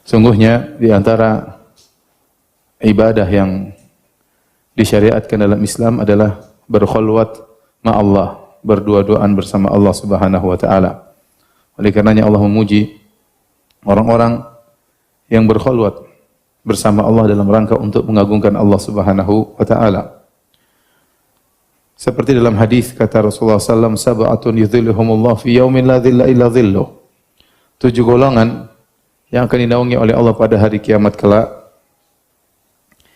Sungguhnya di antara ibadah yang disyariatkan dalam Islam adalah berkhulwat ma Allah, berdua-duaan bersama Allah Subhanahu wa taala. Oleh karenanya Allah memuji orang-orang yang berkhulwat bersama Allah dalam rangka untuk mengagungkan Allah Subhanahu wa taala. Seperti dalam hadis kata Rasulullah sallallahu alaihi wasallam, sab'atun yudhilluhumullah fi yaumin la dhilla illa dhilluh. 7 golongan yang akan dinaungi oleh Allah pada hari kiamat kelak.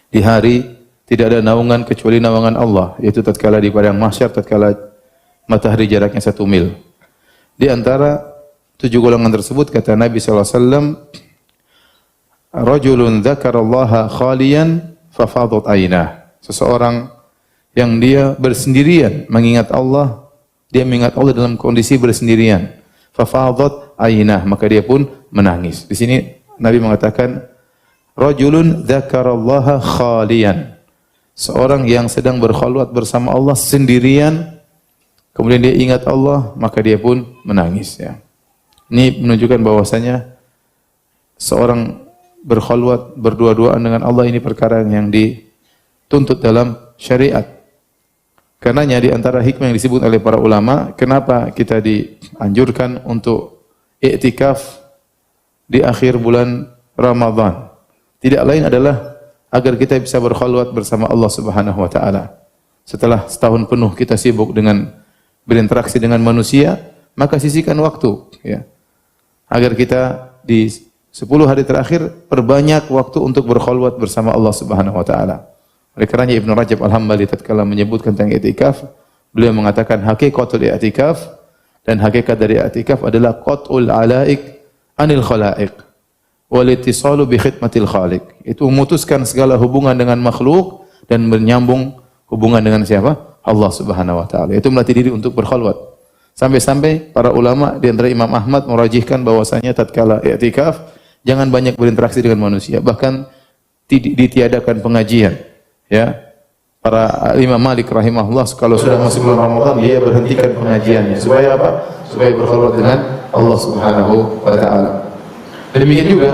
Di hari tidak ada naungan kecuali naungan Allah, yaitu tatkala di padang mahsyar, tatkala matahari jaraknya 1 mil. Di antara 7 golongan tersebut kata Nabi sallallahu alaihi wasallam, rajulun dzakarallaha khaliyan fafadat ainah. Seseorang yang dia bersendirian mengingat Allah, dia mengingat Allah dalam kondisi bersendirian. Fafadat ainah, maka dia pun menangis. Di sini Nabi mengatakan rajulun dzakarallaha khaliyan. Seorang yang sedang berkhulwat bersama Allah sendirian, kemudian dia ingat Allah, maka dia pun menangis, ya. Ini menunjukkan bahwasanya seorang berkhulwat berdua-duaan dengan Allah ini perkara yang dituntut dalam syariat. Karenanya di antara hikmah yang disebut oleh para ulama, kenapa kita dianjurkan untuk i'tikaf di akhir bulan Ramadan? Tidak lain adalah agar kita bisa berkhulwat bersama Allah Subhanahu wa taala. Setelah setahun penuh kita sibuk dengan berinteraksi dengan manusia, maka sisihkan waktu, ya. Agar kita di 10 hari terakhir perbanyak waktu untuk berkhulwat bersama Allah Subhanahu wa taala. Oleh karenanya Ibnu Rajab Al-Hambali tatkala menyebutkan tentang i'tikaf, beliau mengatakan hakikatul i'tikaf, dan hakikat dari i'tikaf adalah qat'ul alaik anil khalaiq wal ittisalu bi khidmatil khaliq. Itu memutuskan segala hubungan dengan makhluk dan menyambung hubungan dengan siapa? Allah Subhanahu wa taala. Itu melatih diri untuk berkhulwat. Sampai-sampai para ulama di antara Imam Ahmad merajihkan bahwasanya tatkala i'tikaf jangan banyak berinteraksi dengan manusia, bahkan ditiadakan pengajian. Ya, para Imam Malik rahimahullah kalau sudah masuk bulan Ramadan dia berhentikan pengajiannya supaya apa? Supaya berkhulwat dengan Allah Subhanahu wa taala. Demikian juga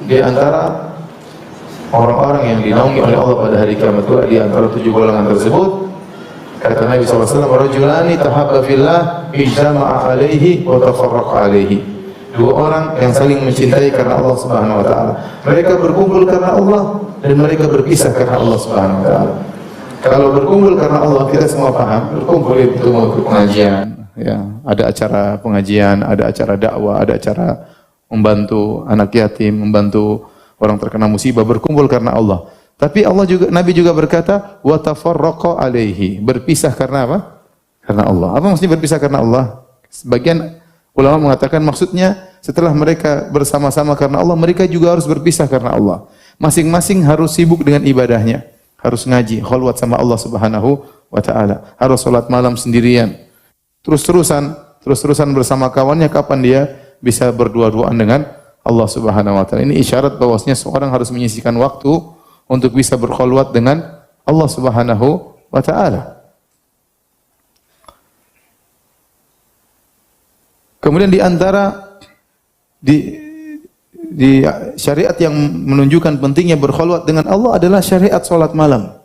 di antara orang-orang yang dinaungi oleh Allah pada hari kiamat kelak, di antara 7 golongan tersebut kata Nabi sallallahu alaihi wasallam, rajulani tahabba fillah ijtama'a alaihi wa tafarraqa alaihi. 2 orang yang saling mencintai karena Allah Subhanahu wa taala. Mereka berkumpul karena Allah dan mereka berpisah karena Allah Subhanahu wa taala. Kalau berkumpul karena Allah, kita semua paham, berkumpul itu mau pengajian, ya, ada acara pengajian, ada acara dakwah, ada acara membantu anak yatim, membantu orang terkena musibah, berkumpul karena Allah. Tapi Allah juga, Nabi juga berkata, wa tafarraqa alaihi, berpisah karena apa? Karena Allah. Apa maksudnya berpisah karena Allah? Sebagian ulama mengatakan maksudnya setelah mereka bersama-sama karena Allah, mereka juga harus berpisah karena Allah. Masing-masing harus sibuk dengan ibadahnya, harus ngaji, khulwat sama Allah Subhanahu wa taala, harus salat malam sendirian. Terus-terusan bersama kawannya, kapan dia bisa berdua-duaan dengan Allah Subhanahu wa taala. Ini isyarat bahwasanya seorang harus menyisihkan waktu untuk bisa berkhulwat dengan Allah Subhanahu wa taala. Kemudian di antara di syariat yang menunjukkan pentingnya berkhulwat dengan Allah adalah syariat salat malam.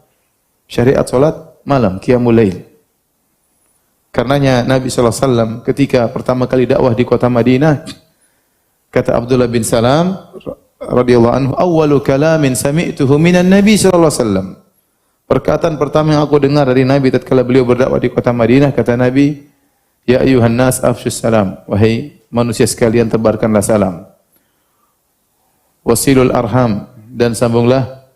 Syariat salat malam, qiyamul lail. Karenanya Nabi sallallahu alaihi wasallam ketika pertama kali dakwah di kota Madinah, kata Abdullah bin Salam radhiyallahu anhu, awwalu kalamin sami'tuhu minan Nabi sallallahu alaihi wasallam. Perkataan pertama yang aku dengar dari Nabi tatkala beliau berdakwah di kota Madinah, kata Nabi, ya ayuhan nas afshus salam, wahai manusia sekalian tebarkanlah salam. Wasilul arham, dan sambunglah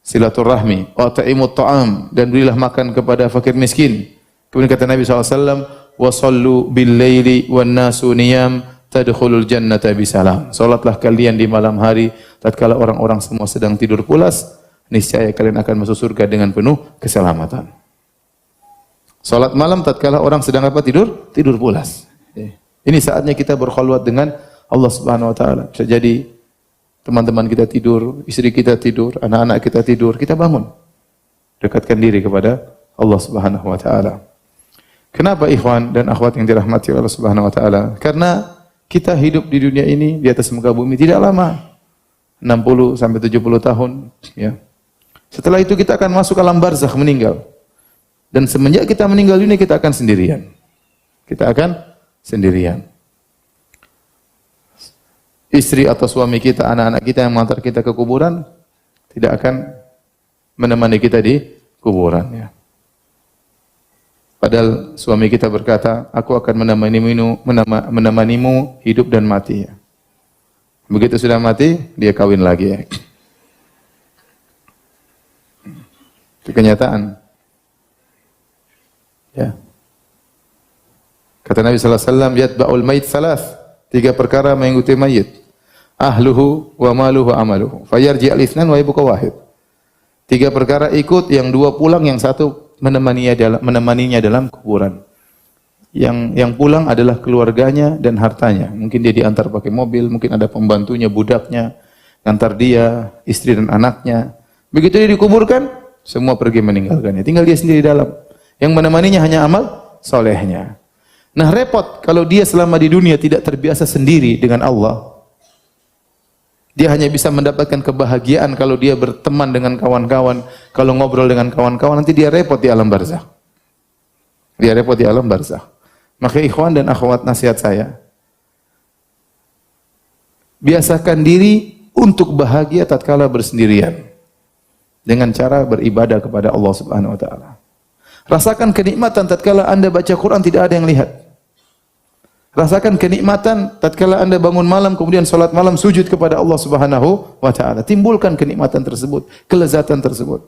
silaturahmi. Wa ta'imut ta'am, dan berilah makan kepada fakir miskin. Kemudian kata Nabi SAW, wa sallu bil laili wan nasu niyam tadkhulul jannata bisalam. Salatlah kalian di malam hari tatkala orang-orang semua sedang tidur pulas, niscaya kalian akan masuk surga dengan penuh keselamatan. Salat malam tatkala orang sedang apa? Tidur pulas. Ini saatnya kita berkhulwat dengan Allah Subhanahu wa taala. Bisa jadi teman-teman kita tidur, istri kita tidur, anak-anak kita tidur, kita bangun. Dekatkan diri kepada Allah Subhanahu wa taala. Kenapa ikhwan dan akhwat yang dirahmati Allah Subhanahu wa taala? Karena kita hidup di dunia ini di atas muka bumi tidak lama. 60 sampai 70 tahun, ya. Setelah itu kita akan masuk alam barzakh, meninggal. Dan semenjak kita meninggal dunia kita akan sendirian. Kita akan sendirian. Istri atau suami kita, anak-anak kita yang mengantar kita ke kuburan tidak akan menemani kita di kuburan, ya. Padahal suami kita berkata, aku akan menemanimu hidup dan mati, ya. Begitu sudah mati, dia kawin lagi, ya. Itu kenyataan. Ya. Kata Nabi sallallahu alaihi wasallam, yatba'ul mayit salas. 3 perkara mengikuti mayit. Ahluhu wa maluhu wa amaluhu. Fayarji al-itsnan wa yabqa wahid. 3 perkara ikut, yang 2 pulang, yang 1 menemaninya dalam kuburan. Yang pulang adalah keluarganya dan hartanya. Mungkin dia diantar pakai mobil, mungkin ada pembantunya, budaknya, antar dia, istri dan anaknya. Begitu dia dikuburkan, semua pergi meninggalkannya. Tinggal dia sendiri dalam. Yang menemaninya hanya amal solehnya. Nah, repot kalau dia selama di dunia tidak terbiasa sendiri dengan Allah. Dia hanya bisa mendapatkan kebahagiaan kalau dia berteman dengan kawan-kawan, kalau ngobrol dengan kawan-kawan, nanti dia repot di alam barzakh. Dia repot di alam barzakh. Maka ikhwan dan akhwat, nasihat saya, biasakan diri untuk bahagia tatkala bersendirian dengan cara beribadah kepada Allah Subhanahu wa taala. Rasakan kenikmatan tatkala Anda baca Quran tidak ada yang lihat. Rasakan kenikmatan tatkala Anda bangun malam kemudian salat malam sujud kepada Allah Subhanahu wa taala. Timbulkan kenikmatan tersebut, kelezatan tersebut.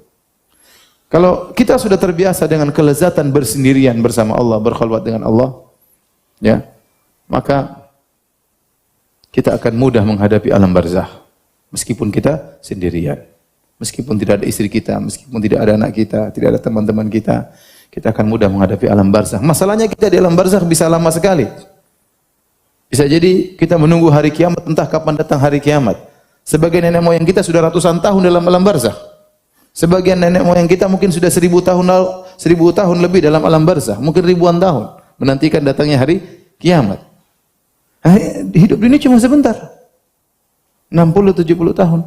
Kalau kita sudah terbiasa dengan kelezatan bersendirian bersama Allah, berkhalwat dengan Allah, ya, maka kita akan mudah menghadapi alam barzakh meskipun kita sendirian. Meskipun tidak ada istri kita, meskipun tidak ada anak kita, tidak ada teman-teman kita, kita akan mudah menghadapi alam barzakh. Masalahnya kita di alam barzakh bisa lama sekali. Bisa jadi kita menunggu hari kiamat, entah kapan datang hari kiamat. Sebagian nenek moyang kita sudah ratusan tahun dalam alam barzakh. Sebagian nenek moyang kita mungkin sudah 1000 tahun lebih dalam alam barzakh, mungkin ribuan tahun menantikan datangnya hari kiamat. Hidup ini cuma sebentar. 60-70 tahun.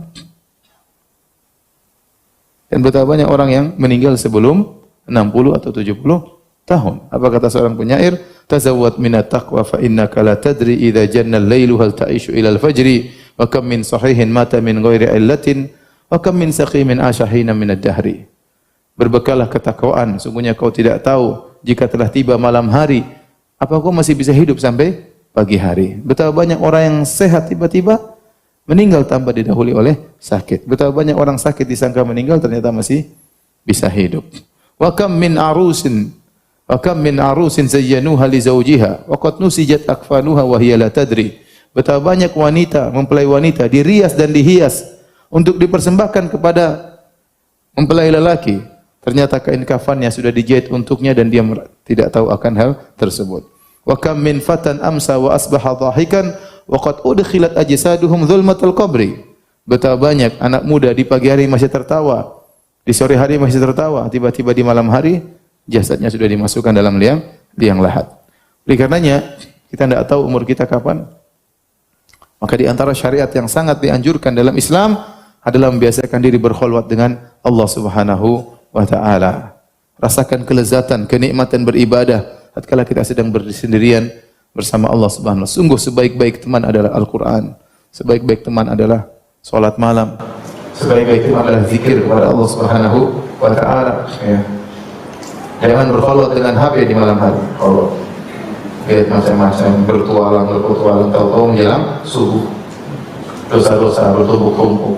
Dan betapa banyak orang yang meninggal sebelum 60 atau 70 tahun. Apa kata seorang penyair? Tazawwad minat taqwa fa innaka la tadri idza janna al-lailu hal ta'ishu ila al-fajri wa kam min sahihin mata min ghairi illatin wa kam min saqimin ashahina min ad-dahri. Berbekalah ketakwaan, sungguhnya kau tidak tahu jika telah tiba malam hari apa kau masih bisa hidup sampai pagi hari. Betapa banyak orang yang sehat tiba-tiba meninggal tanpa didahului oleh sakit. Betapa banyak orang sakit disangka meninggal ternyata masih bisa hidup. Wa kam min arusin zayyanuha li zawjiha wa qad nusijat akfanuha wa hiya la tadri. Betapa banyak wanita, mempelai wanita dirias dan dihias untuk dipersembahkan kepada mempelai lelaki. Ternyata kain kafannya sudah dijahit untuknya dan dia tidak tahu akan hal tersebut. Wa kam min fatan amsa wa asbaha dhahikan wa qad udkhilat ajsaduhum dhulmatal qabri. Betapa banyak anak muda di pagi hari masih tertawa, di sore hari masih tertawa, tiba-tiba di malam hari jasadnya sudah dimasukkan dalam liang lahat. Oleh karenanya, kita tidak tahu umur kita kapan. Maka di antara syariat yang sangat dianjurkan dalam Islam adalah membiasakan diri berkhalwat dengan Allah Subhanahu wa taala. Rasakan kelezatan, kenikmatan beribadah tatkala kita sedang bersendirian bersama Allah Subhanahu wa taala. Sungguh sebaik-baik teman adalah Al-Qur'an. Sebaik-baik teman adalah salat malam. Sebaik-baik teman adalah zikir kepada Allah Subhanahu wa taala, ya. Jangan berkhalwat dengan HP di malam hari. Kalau lihat macam-macam, bertualang, tahu-tahu menjelang subuh. Dosa-dosa bertumpuk-tumpuk.